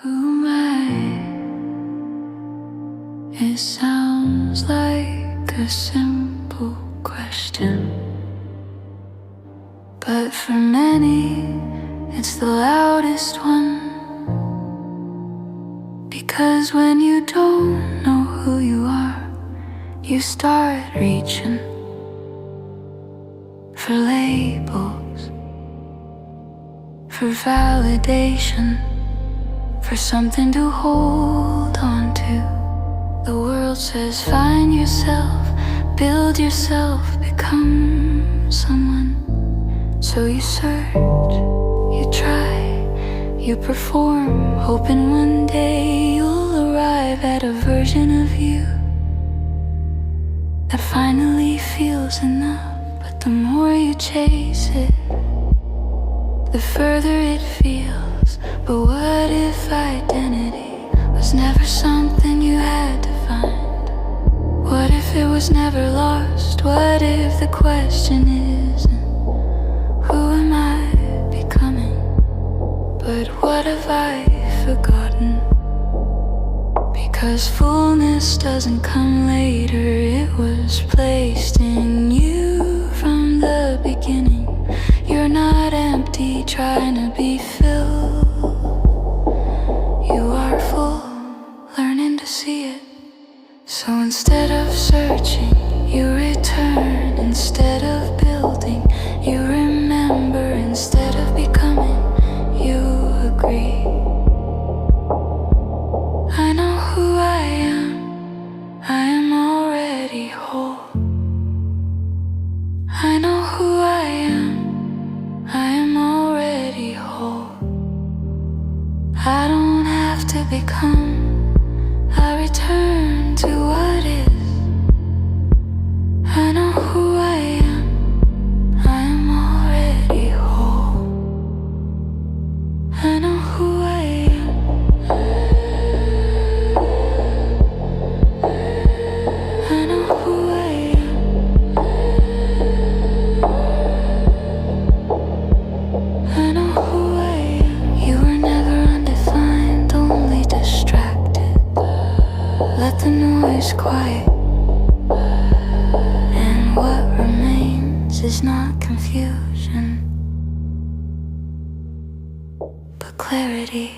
Who am I? It sounds like a simple question, but for many it's the loudest one. Because when you don't know who you are, you start reaching for labels, for validation, for something to hold on to. The world says find yourself, build yourself, become someone. So you search, you try, you perform, hoping one day you'll arrive at a version of you that finally feels enough. But the more you chase it, the further it feels. But what if identity was never something you had to find? What if it was never lost? What if the question isn't who am I becoming, but what have I forgotten? Because fullness doesn't come later, it was placed in you from the beginning. You're not empty trying to be filled. You are full, learning to see it. So instead of searching, you return. Instead of building, you remember. Instead of becoming, you agree. I know who I am already whole. I know who I am already whole. I don't have to become, I return to what is. I know who I am already whole. I know who I am. I know who I am. I know who I am. You were never undefined, only distracted. Let the noise quiet, and what remains is not confusion, but clarity.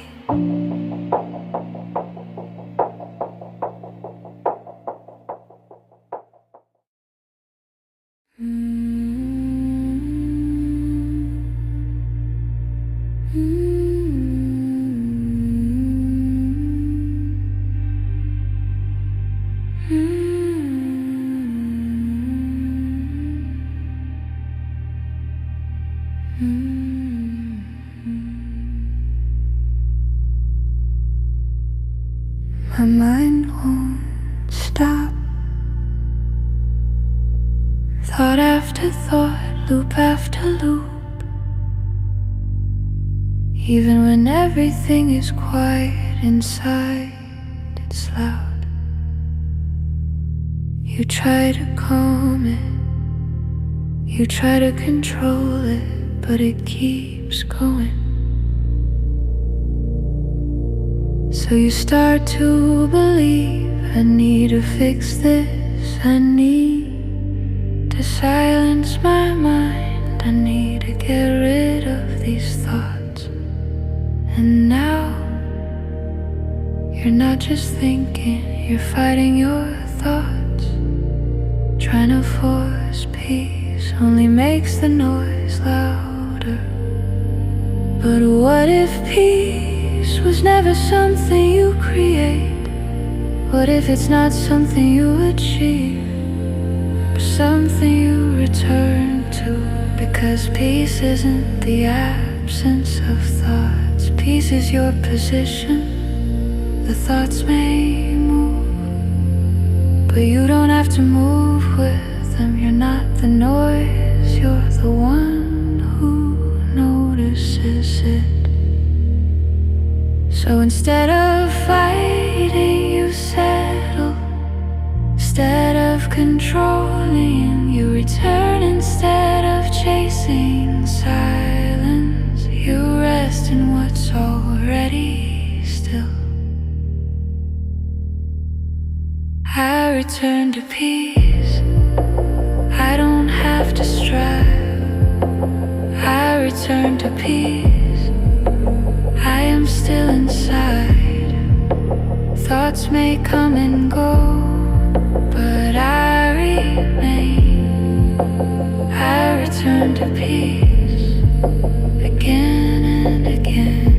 My mind won't stop. Thought after thought, loop after loop. Even when everything is quiet inside, it's loud. You try to calm it, you try to control it, but it keeps going. So you start to believe, I need to fix this, I need to silence my mind, I need to get rid of these thoughts. And now, you're not just thinking, you're fighting your thoughts. Trying to force peace only makes the noise louder. But what if peace was never something you create? What if it's not something you achieve, but something you return to? Because peace isn't the absence of thoughts. Peace is your position. The thoughts may move, but you don't have to move with them. You're not the noise, you're the one who notices it. So instead of fighting, you settle. Instead of controlling, you return. Instead of chasing silence, you rest in what's already still. return to peace. I don't have to strive. I return to peace. I am still inside. Thoughts may come and go, but I remain. I return to peace again and again.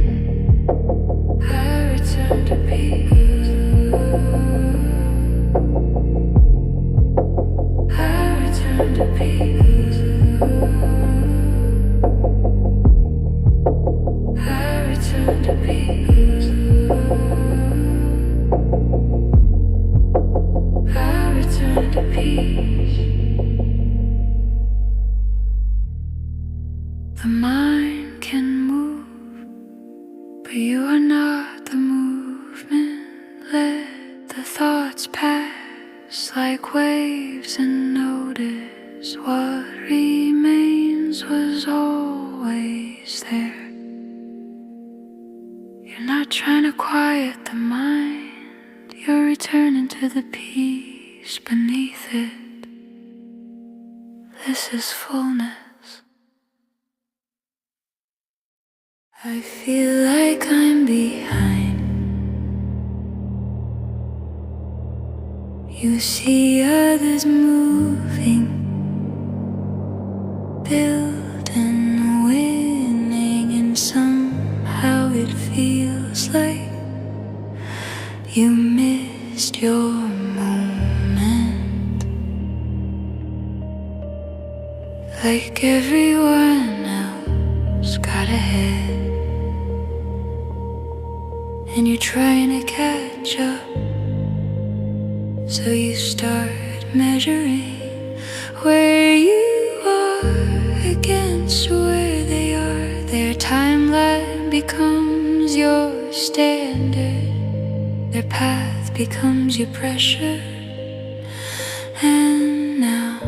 I return to peace. I return to peace. I return to peace. I return to peace. The mind can move, but you are not the movement. Let the thoughts pass like waves and notice what remains was always there. You're not trying to quiet the mind, you're returning to the peace beneath it. This is fullness. I feel like I'm behind. You see others moving, building, winning, and somehow it feels like you missed your moment. Like everyone else got ahead, and you're trying to catch up. So you start measuring where you are against where they are. Their timeline becomes your standard. Their path becomes your pressure. And now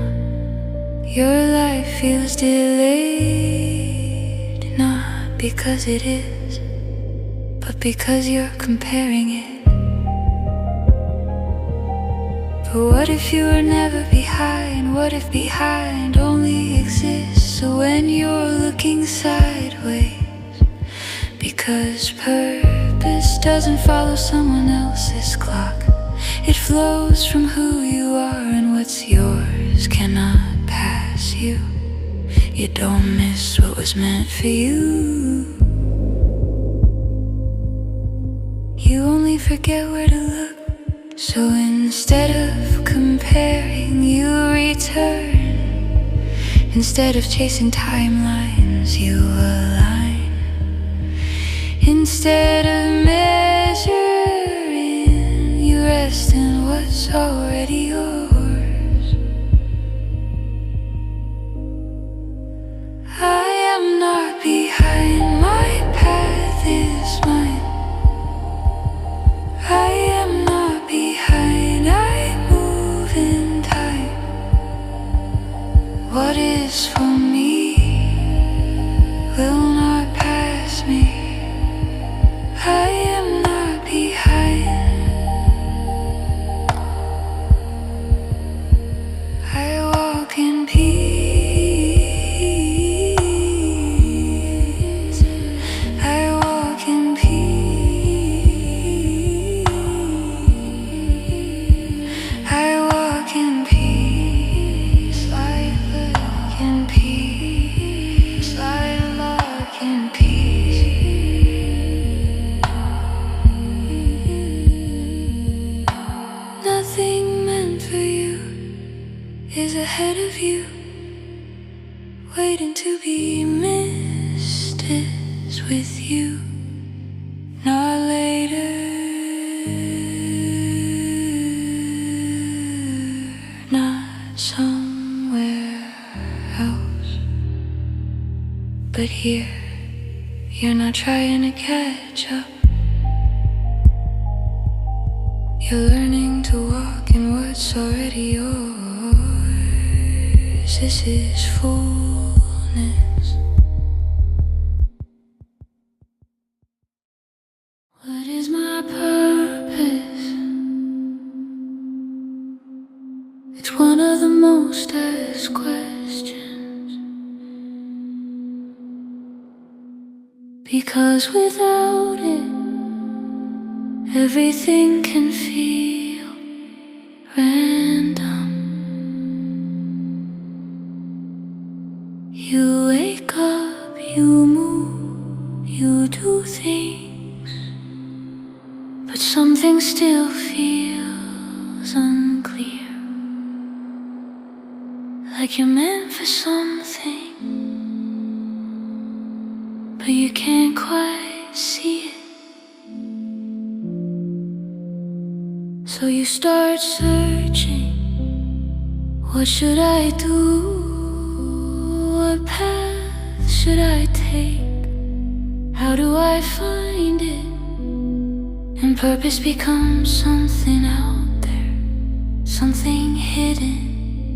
your life feels delayed, not because it is, but because you're comparing it. But what if you were never behind? What if behind only exists when you're looking sideways? Because purpose doesn't follow someone else's clock. It flows from who you are, and what's yours cannot pass you. You don't miss what was meant for you. You only forget where to look. So instead of comparing, you return. Instead of chasing timelines, you align. Instead of measuring, you rest in what's already yours. I am not behind, my path is mine. I am not behind, I move in time. What is for me will not pass me. I am not behind. I walk in peace. I walk in peace. I walk in peace. I walk in peace. I walk in peace. Nothing meant for you is ahead of you, waiting to be missed is with you, not later, not somewhere else, but here. You're not trying to catch up. You're learning to walk in what's already yours. This is fullness. What is my purpose? almost ask questions, because without it, everything can feel random. You wake up, you move, you do things, but something still feels unclear, like you're meant for something, but you can't quite see it. So you start searching, what should I do? What path should I take? How do I find it? And purpose becomes something out there, something hidden,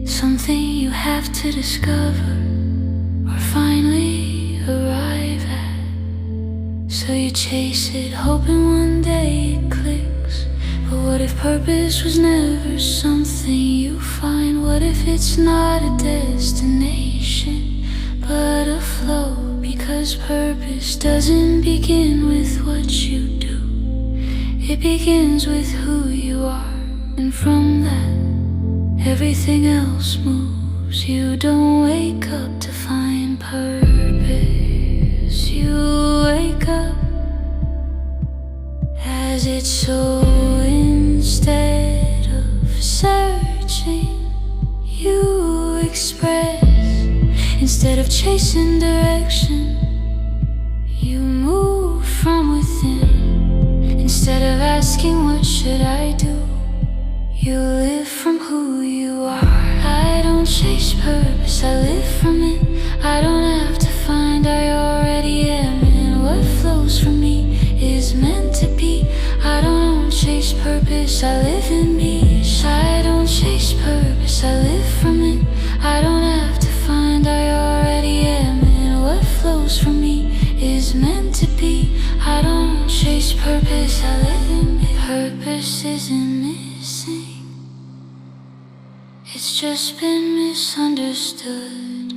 something you have to discover or finally arrive at. So you chase it, hoping one day it clicks. But what if purpose was never something you find? What if it's not a destination, but a flow? Because purpose doesn't begin with what you do, it begins with who you are. And from that, everything else moves. You don't wake up to find purpose, you wake up as it's so. Instead of searching, you express. Instead of chasing direction, you move from within. Instead of asking what should I do, you live from who you are. I don't chase purpose, I live from it. I don't have to find, I already am. And what flows from me is meant to be. I don't chase purpose, I live in me. I don't chase purpose, I live from it. I don't have to find, I already am. And what flows from me is meant to be. I don't chase purpose, I live in me. Purpose isn't missing, it's just been misunderstood.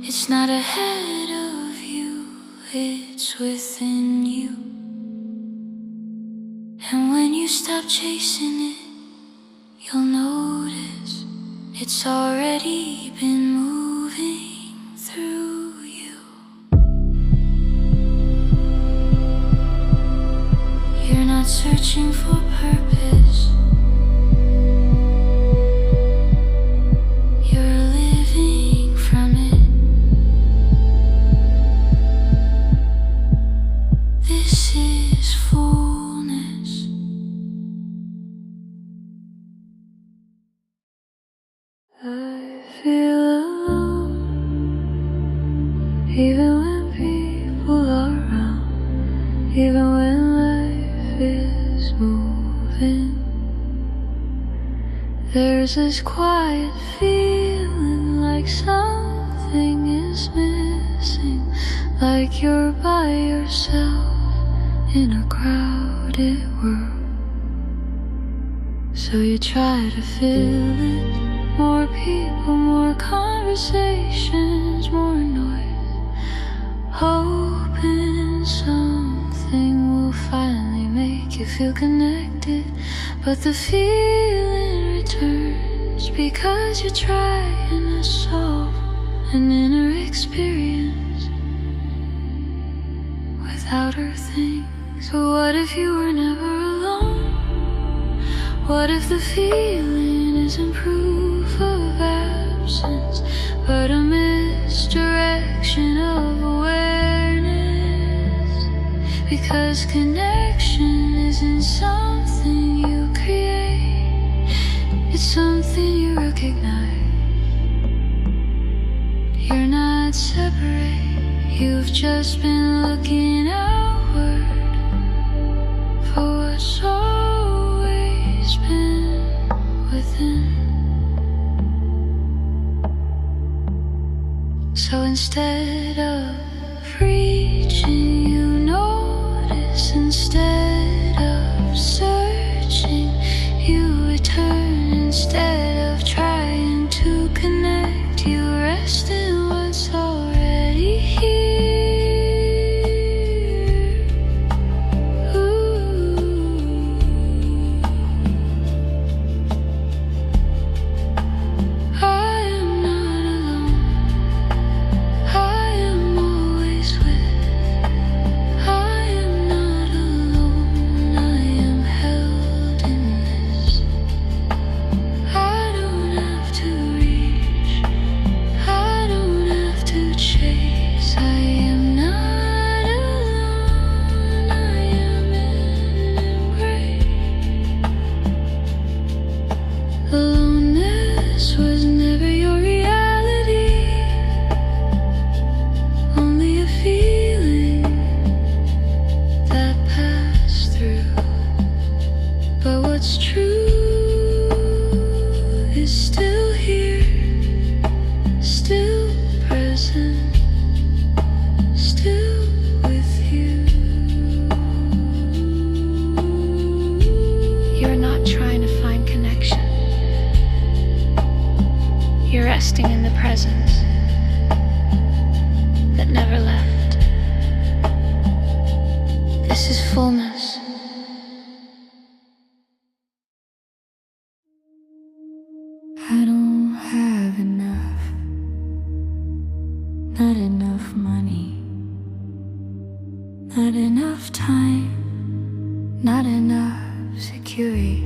It's not ahead of you, it's within you. And when you stop chasing it, you'll notice it's already been moving through you. You're not searching for purpose, you're living from it. This is fullness. I feel alone, even when people are around, even when life is moving. There's this quiet feeling like something is missing, like you're by yourself in a crowded world. So you try to fill it. More people, more conversations, more noise, hoping something will finally make you feel connected. But the feeling returns because you're trying to solve an inner experience with outer things. So what if you were never alone? What if the feeling isn't proof of absence, but a misdirection of awareness? Because connection isn't something you create, it's something you recognize. You're not separate, you've just been looking outward for what's always been within. So instead of reaching, you notice. Instead of searching, you return. Instead of trying what's true is still here, still present, still with you. You're not trying to find connection. You're resting in the presence that never left. This is fullness. I don't have enough, not enough money, not enough time, not enough security.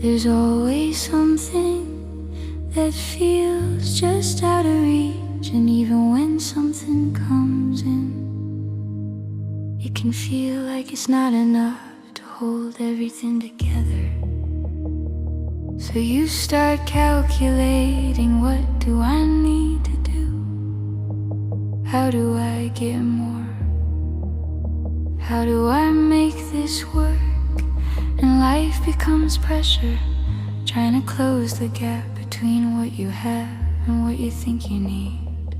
There's always something that feels just out of reach, and even when something comes in, it can feel like it's not enough to hold everything together. So you start calculating, what do I need to do? How do I get more? How do I make this work? And life becomes pressure, trying to close the gap between what you have and what you think you need.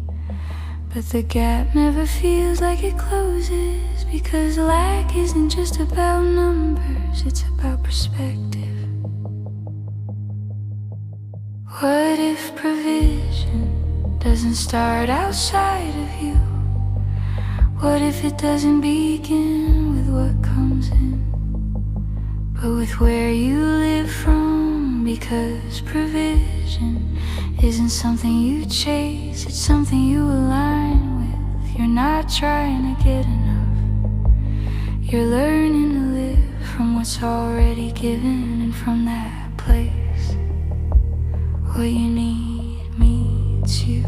But the gap never feels like it closes, because lack isn't just about numbers, it's about perspective. What if provision doesn't start outside of you? What if it doesn't begin with what comes in, but with where you live from? Because provision isn't something you chase, it's something you align with. You're not trying to get enough, you're learning to live from what's already given, and from that place what you need meets you.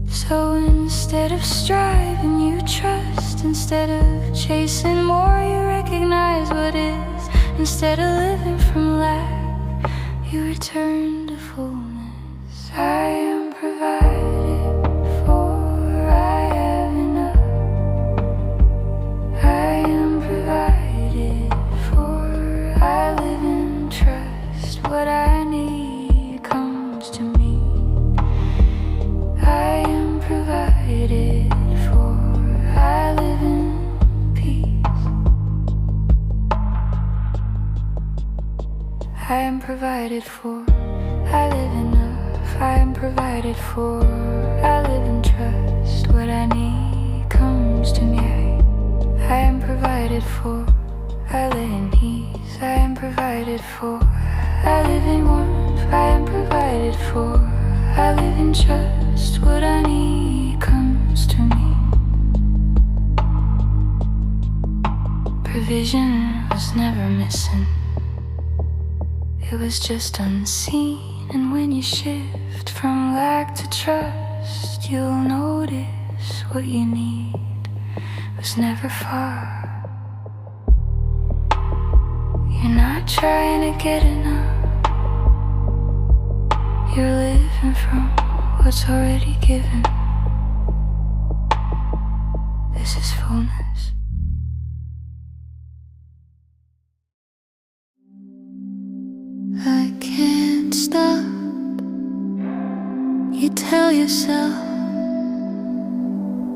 So instead of striving, you trust. Instead of chasing more, you recognize what is. Instead of living from lack, you return to fullness. I am provided for, I have enough. I am provided for, I live in trust. What I need comes to me. I am provided for, I live in peace. I am provided for, I live enough. I am provided for, I live in trust. What I need comes to me. I am provided for, I live in ease. I am provided for, I live in warmth. I am provided for, I live in trust. What I need comes to me. Provision was never missing, it was just unseen. And when you shift from lack to trust, you'll notice what you need was never far. You're not trying to get enough, you're living from what's already given. This is fullness. I can't stop. You tell yourself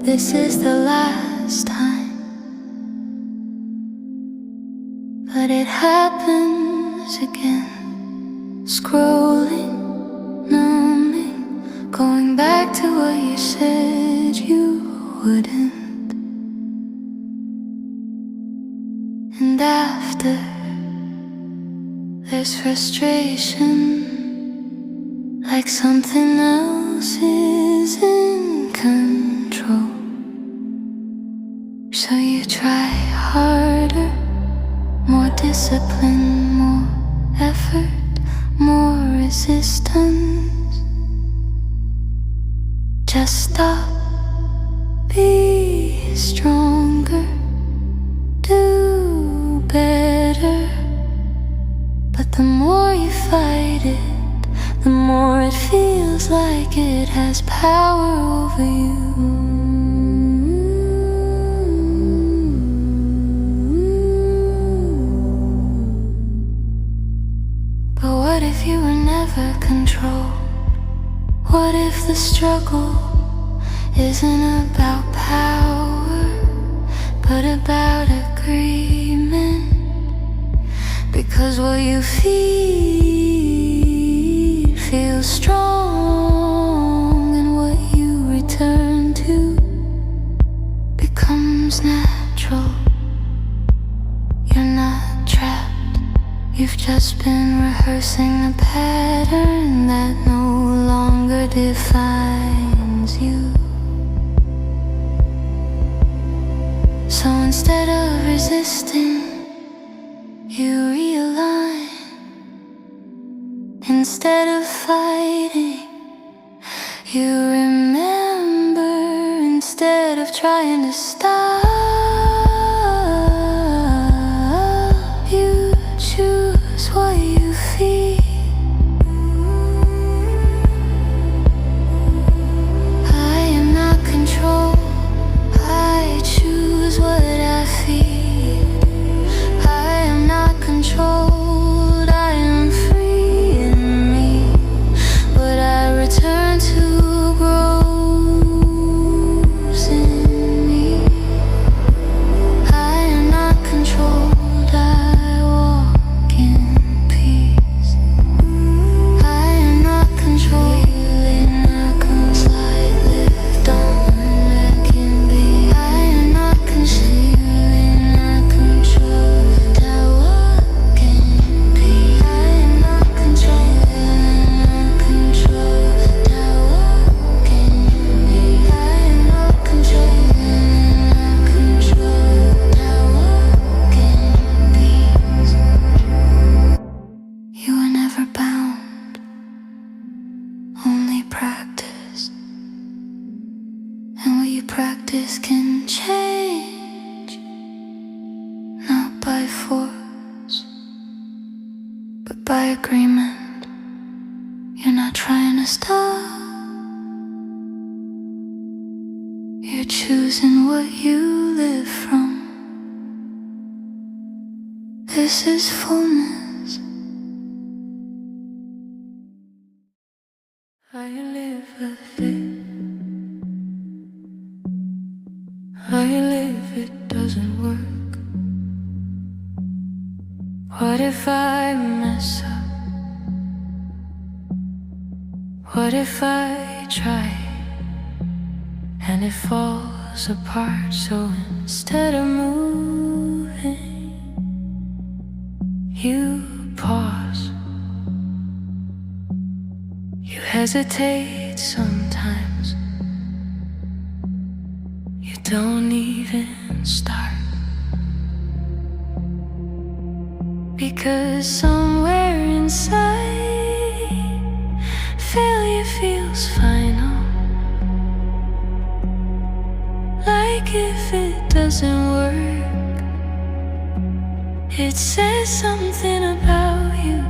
this is the last time, but it happens again. Scrolling, numbing, going back to what you said you wouldn't. And after, there's frustration, like something else is in control. So you try harder, more discipline, more effort, more resistance. Just stop, be stronger, do better. But the more you fight it, the more it feels like it has power over you. the struggle isn't about power, but about agreement. Because what you feed feels strong, and what you return to becomes natural. You're not trapped, you've just been rehearsing a pattern that no longer defines you. So instead of resisting, you realign. Instead of fighting, you remember. Instead of trying to stop, you choose what you feel. I am not control, I choose what I feel. I am not controlled, I am free in me. But I return to grows in me. I am not controlled, I walk in peace. I am not controlled, I can slide, lift on, I can be. I am not concealing, I control, I walk in peace. I am not controlling, I control, I walk in peace. I am not controlling, I control, I walk in peace. You were never bound, only practiced. And what you practice can change, not by force, but by agreement. You're not trying to stop, you're choosing what you live from. This is fullness. I live with it, I live, it doesn't work. What if I mess up? What if I try and it falls apart? So instead of moving, you pause. You hesitate sometimes, you don't even start. Because somewhere inside, failure feels final. Like if it doesn't work, it says something about you.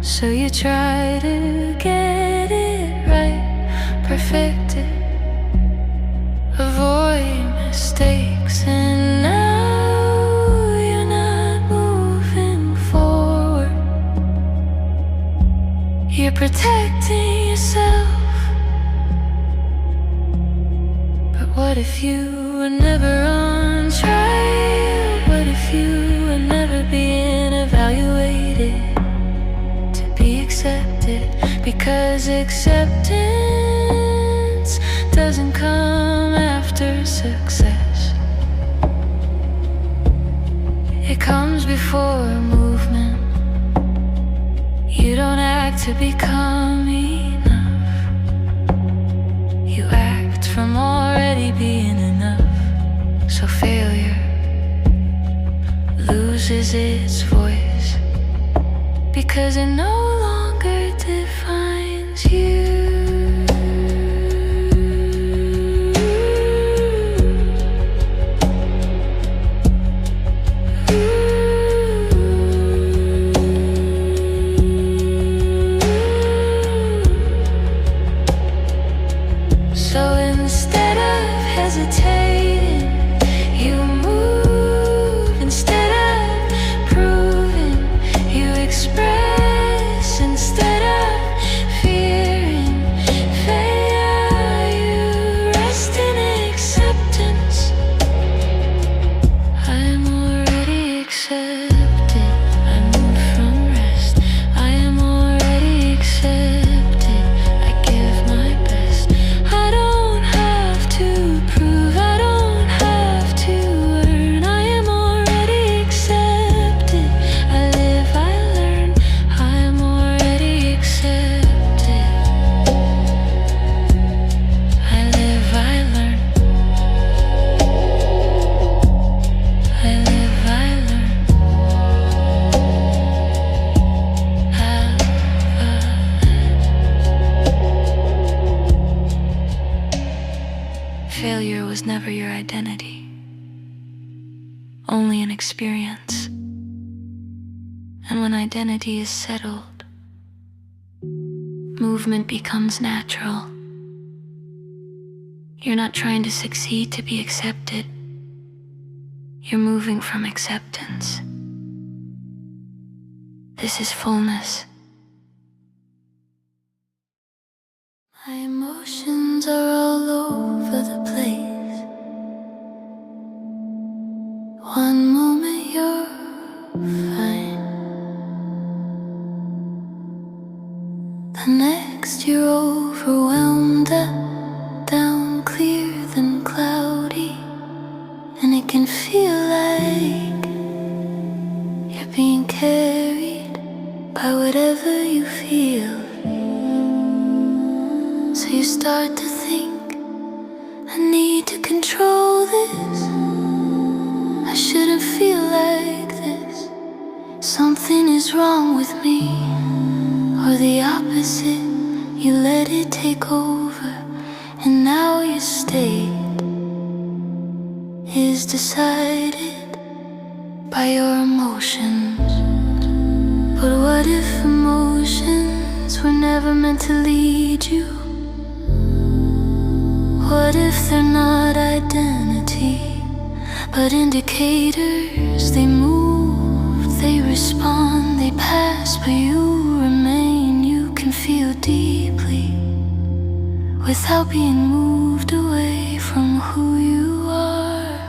So you try to get it right, perfect it, avoid mistakes, and now you're not moving forward. You're protecting yourself. But what if you were never on trial? What if you were never being evaluated to be accepted? Because acceptance doesn't come after success. It comes before movement. You don't act to become enough. You act from already being enough. So failure loses its voice because it no longer defines you. So instead of hesitating, you move. Instead of proving, you express. identity, only an experience. And when identity is settled, movement becomes natural. You're not trying to succeed to be accepted. You're moving from acceptance. This is fullness. My emotions are all over the place. One moment you're fine, the next you're overwhelmed, up, down, clear, then cloudy. And it can feel like you're being carried by whatever you feel. So you start to think, I need to control this. I shouldn't feel like this. Something is wrong with me. Or the opposite, you let it take over. And now your state is decided by your emotions. But what if emotions were never meant to lead you? What if they're not identity, but indicators? They move, they respond, they pass, but you remain. You can feel deeply without being moved away from who you are.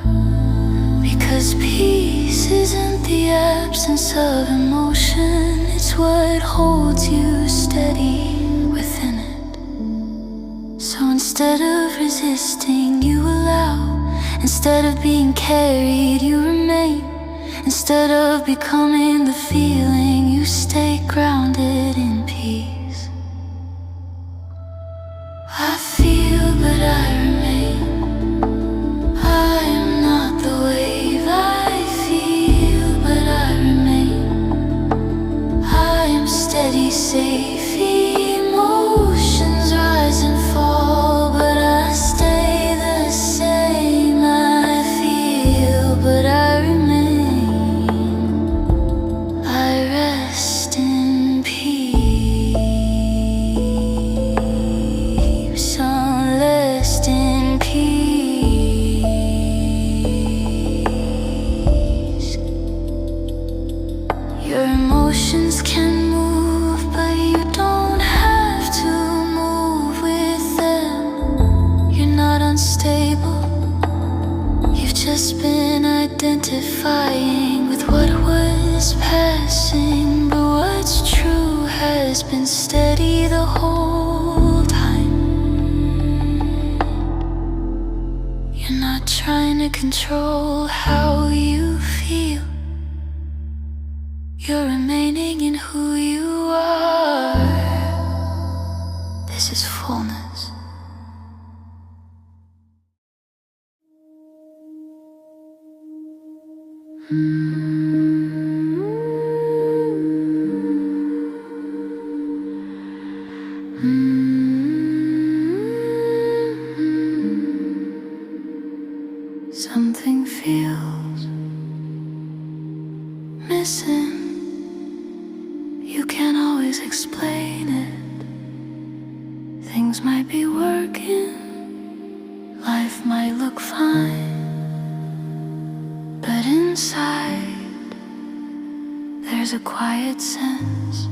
Because peace isn't the absence of emotion, it's what holds you steady within it. So instead of resisting, you allow. Instead of being carried, you remain. Instead of becoming the feeling, you stay grounded in peace. I feel, but I remain. I am not the wave. I feel, but I remain. I am steady, safe. Emotions rise and fall, but I stay the same. I feel, but I remain. I rest in peace, unless in peace. Your emotions can move, but you don't have to move with them. You're not unstable. You've just been identifying with what was passing, but what's true has been steady the whole time. You're not trying to control how you feel. You're remaining in who you are. This is fullness. Something feels missing. You can't always explain it. Things might be working, life might look fine, but inside there's a quiet sense,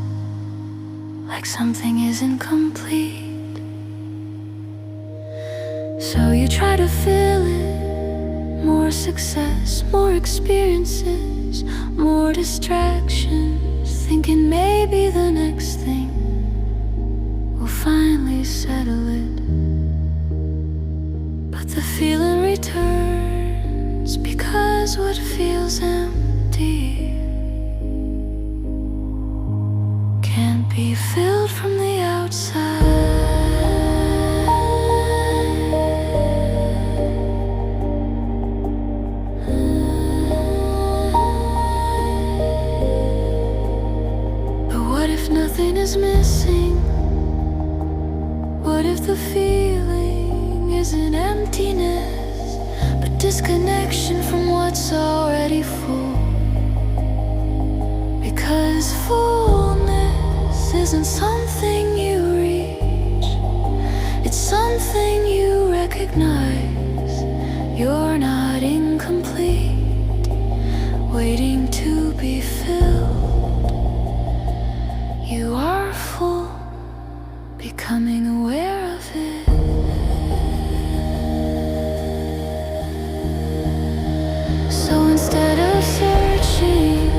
like something isn't complete. So you try to fill it. More success, more experiences, more distractions, thinking maybe the next thing will finally settle it. But the feeling returns, because what feels empty can't be filled from the outside. Nothing is missing. What if the feeling isn't emptiness, but disconnection from what's already full. Because fullness isn't something you reach, it's something you recognize. You're not incomplete, waiting to be filled. You are full, becoming aware of it. So instead of searching,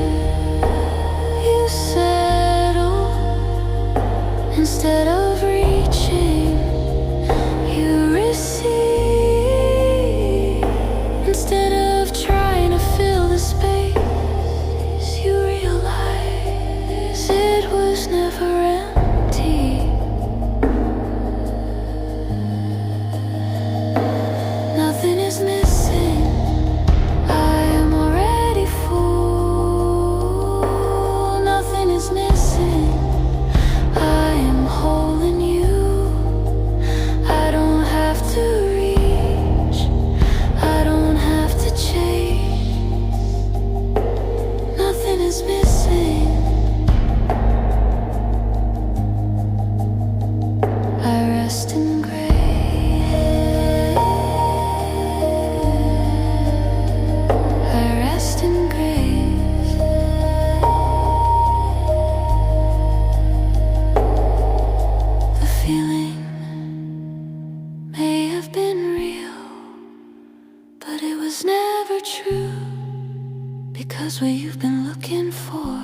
you settle. Instead of reaching, you receive. Instead of trying to fill the space, you realize it was never empty. Nothing is missing. I am already full. Nothing is missing. I am whole in you. I don't have to reach. I don't have to chase. Nothing is missing. I rest in grace. I rest in grace. The feeling may have been real, but it was never true. Because what you've been looking for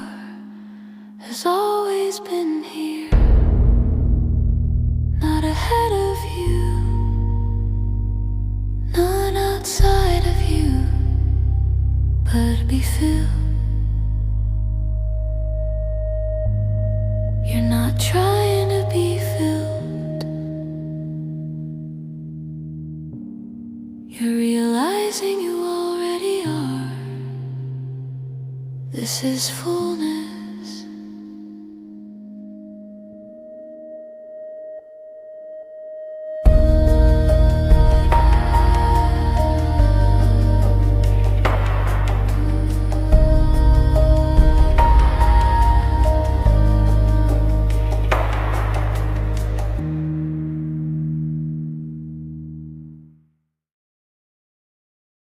has always been here. Not ahead of you, not outside of you, but be filled. You're not trying to be filled. You're realizing you already are. This is fullness.